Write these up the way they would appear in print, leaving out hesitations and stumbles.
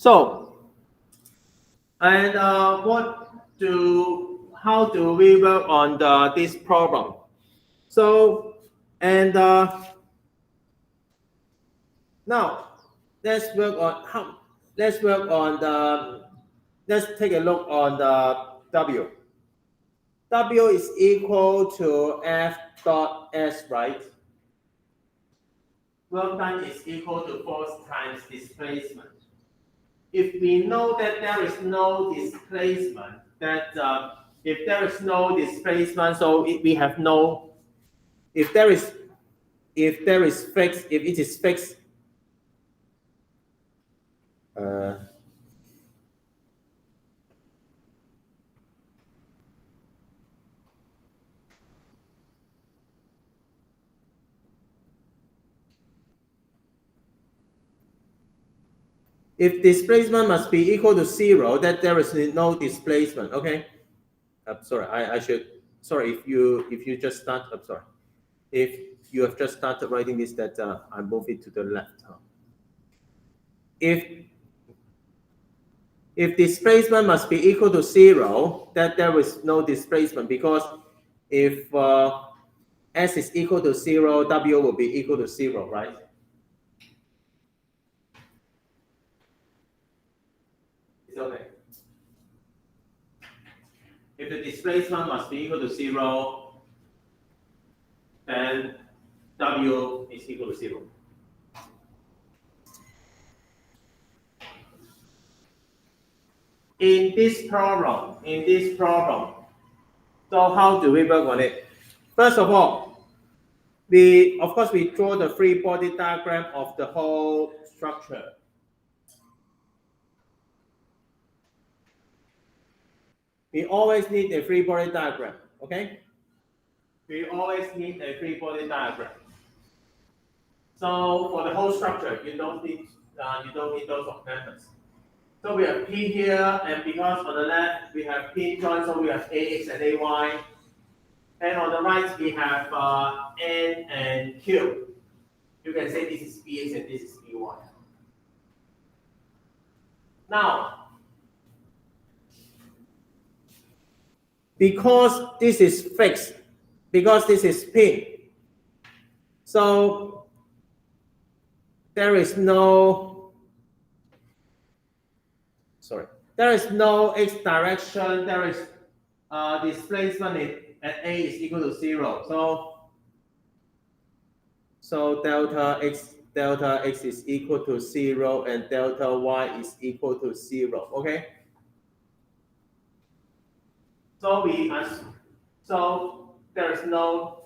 So, and how do we work on this problem? So, and now let's work on how. Let's work on the. Let's take a look on the W. W is equal to F dot S, right? Work done is equal to force times displacement. If we know that there is no displacement, if there is no displacement, so we have no. If there is fixed, if it is fixed. If displacement must be equal to 0, that there is no displacement. Okay. Sorry, I should. Sorry, if you just start. I'm sorry. If you have just started writing this, that I move it to the left. If displacement must be equal to 0, that there is no displacement, because if S is equal to 0, W will be equal to 0, right? It's okay. If the displacement must be equal to 0, then W is equal to 0. In this problem, so how do we work on it? First of all, we draw the free body diagram of the whole structure. We always need a free body diagram, okay? We always need a free body diagram. So for the whole structure, you don't need those methods. So we have P here, and because on the left we have P joint, so we have AX and AY. And on the right we have N and Q. You can say this is BX and this is BY. Now, because this is fixed, because this is pin, so there is no x direction, there is displacement at A is equal to 0. So delta x is equal to 0 and delta y is equal to 0. Okay. So there is no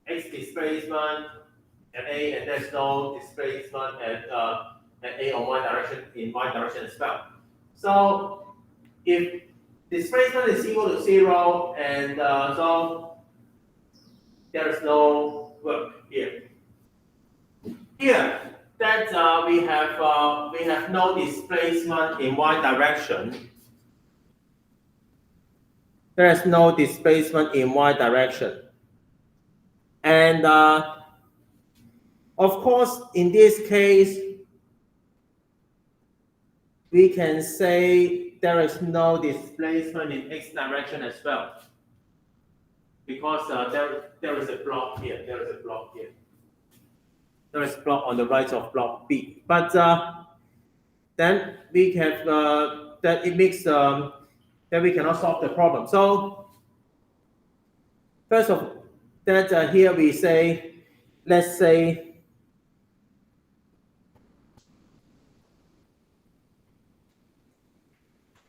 x displacement at A, and there's no displacement at A on y direction, in y direction as well. So if displacement is equal to 0, and so there is no work here. Here, that we have no displacement in y direction. There is no displacement in y direction, and of course, in this case, we can say there is no displacement in x direction as well, because there is a block here. There is a block here. There is a block on the right of block B. But then we have that it makes that we cannot solve the problem. So first of that here we say, let's say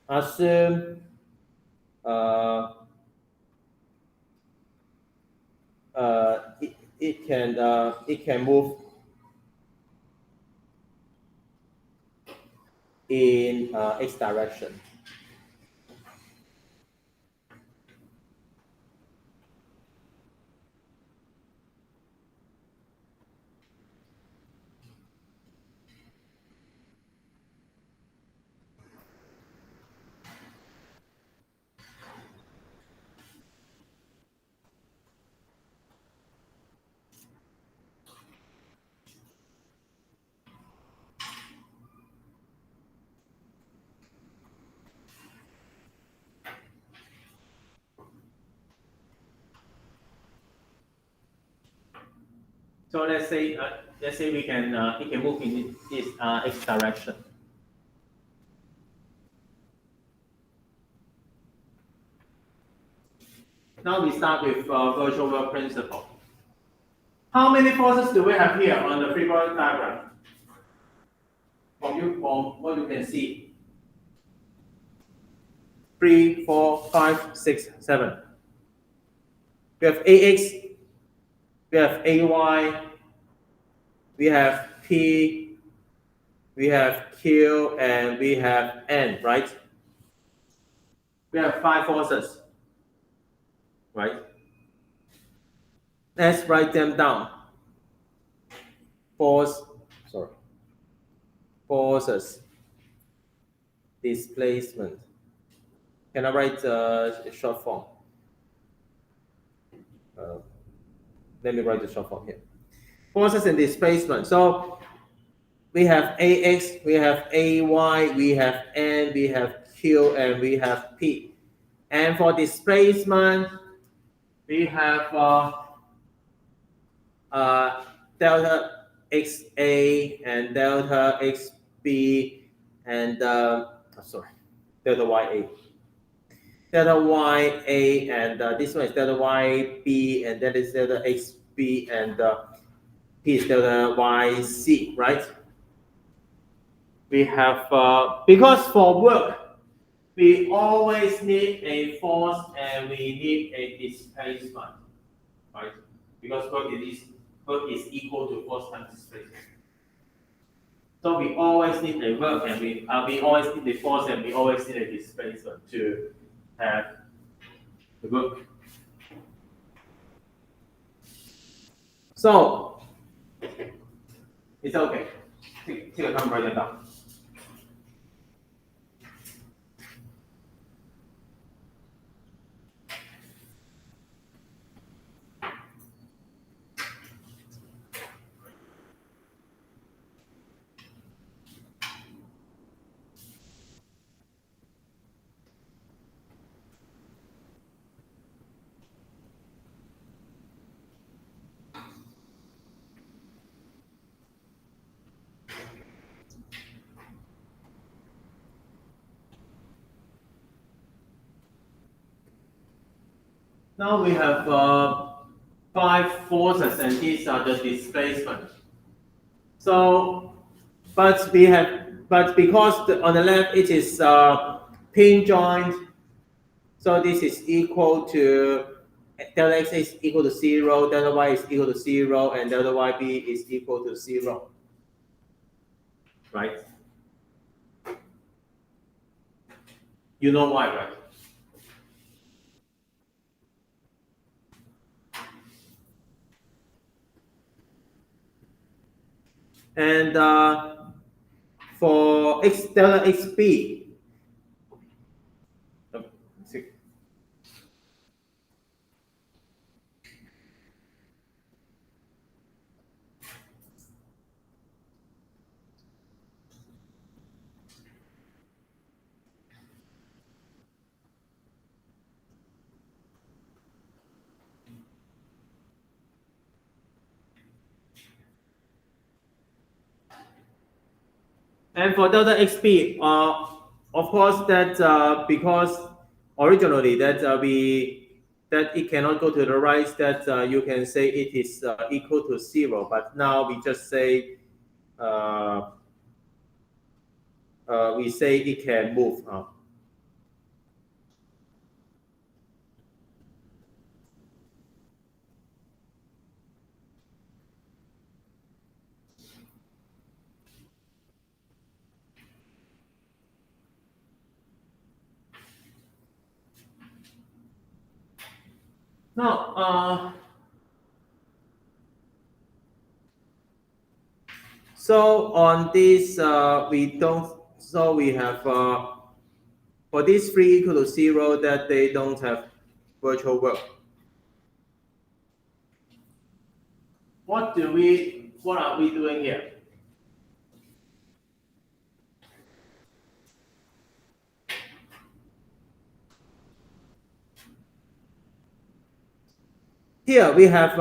assume it can move in x direction. So let's say we can it can move in this x direction. Now we start with virtual world principle. How many forces do we have here on the free body diagram? From what you can see. 3, 4, 5, 6, 7. We have AX, we have AY, we have P, we have Q, and we have N, right? We have 5 forces, right? Let's write them down. Forces, displacement. Can I write a short form? Let me write the short form here. Forces and displacement. So we have AX, we have AY, we have N, we have Q, and we have P. And for displacement, we have delta XA and delta XB and delta YA. Delta YA and this one is delta YB and that is delta XB and P is delta YC, right? We have, because for work, we always need a force and we need a displacement, right? Because work is equal to force times displacement. So we always need a work and we always need the force and we always need a displacement to have the work. So it's okay. Take a time, write it down. Now we have 5 forces and these are the displacement. So, but because on the left it is pin joint, so this is equal to delta x is equal to 0, delta y is equal to 0, and delta yb is equal to 0, right? You know why, right? And for delta xb, and for delta xp, of course that because originally that that it cannot go to the right, that you can say it is equal to 0, but now we just say we say it can move. Now, so on this, we don't. So we have for this 3 equal to 0 that they don't have virtual work. What are we doing here? Here we have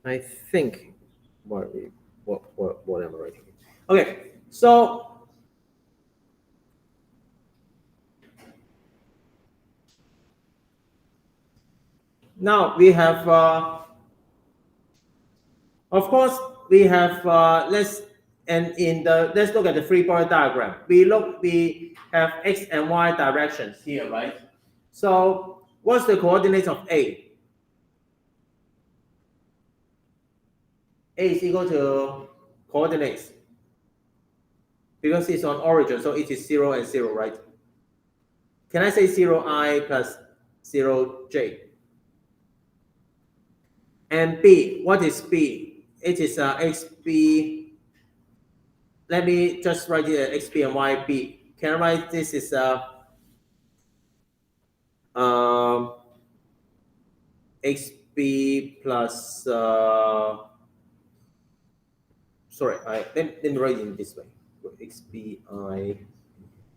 I think what am I writing? Okay, so now we have of course we have let's look at the free body diagram. We have x and y directions here, right? So what's the coordinates of A? A is equal to coordinates because it's on origin, so it is 0 and 0, right? Can I say 0i plus 0j? And B, what is B? It is xb. Let me just write it xb and yb. Can I write this is um, xb plus sorry, let me write it in this way. xbi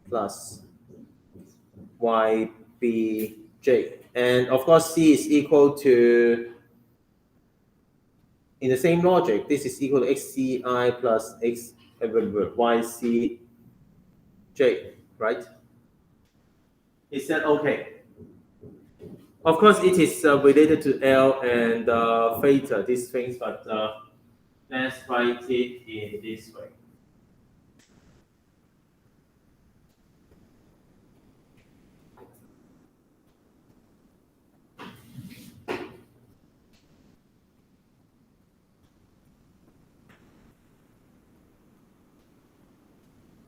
plus ybj, and of course c is equal to, in the same logic, this is equal to xci plus ycj, right? Is that okay? Of course, it is related to L and theta, these things, but let's write it in this way.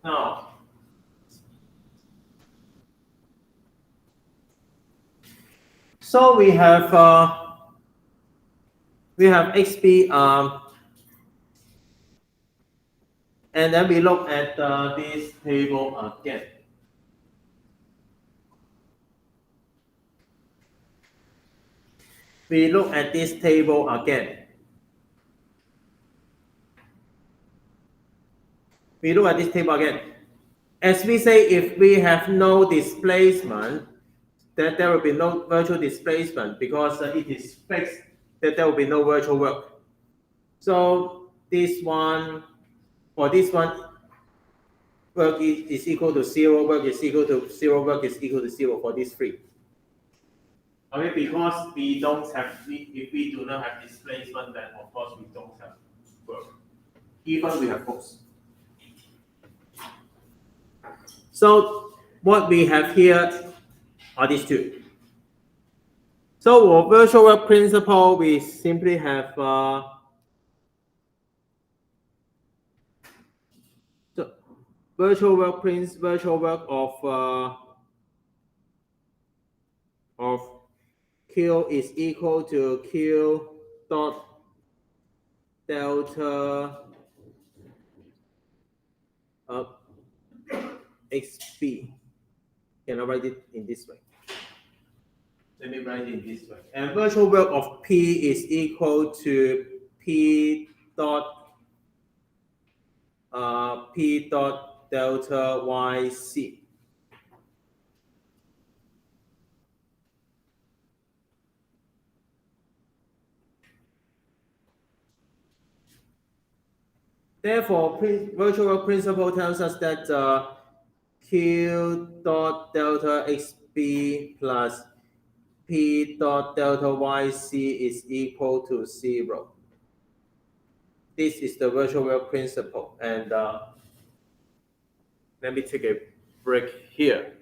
Now, so we have xb, and then we look at this table again. We look at this table again. We look at this table again. As we say, if we have no displacement, that there will be no virtual displacement because it is fixed that there will be no virtual work. So this one, or this one, work is equal to 0, work is equal to 0, work is equal to 0 for these three. Okay, because we don't have, if we do not have displacement, then of course we don't have work, even we have force. So what we have here are these two. So for virtual work principle, we simply have so virtual work of Q is equal to Q dot delta xb. Can I write it in this way? Let me write it in this way. And virtual work of P is equal to P dot delta yc. Therefore, virtual work principle tells us that Q dot delta xb plus P dot delta yc is equal to 0. This is the virtual work principle. And let me take a break here.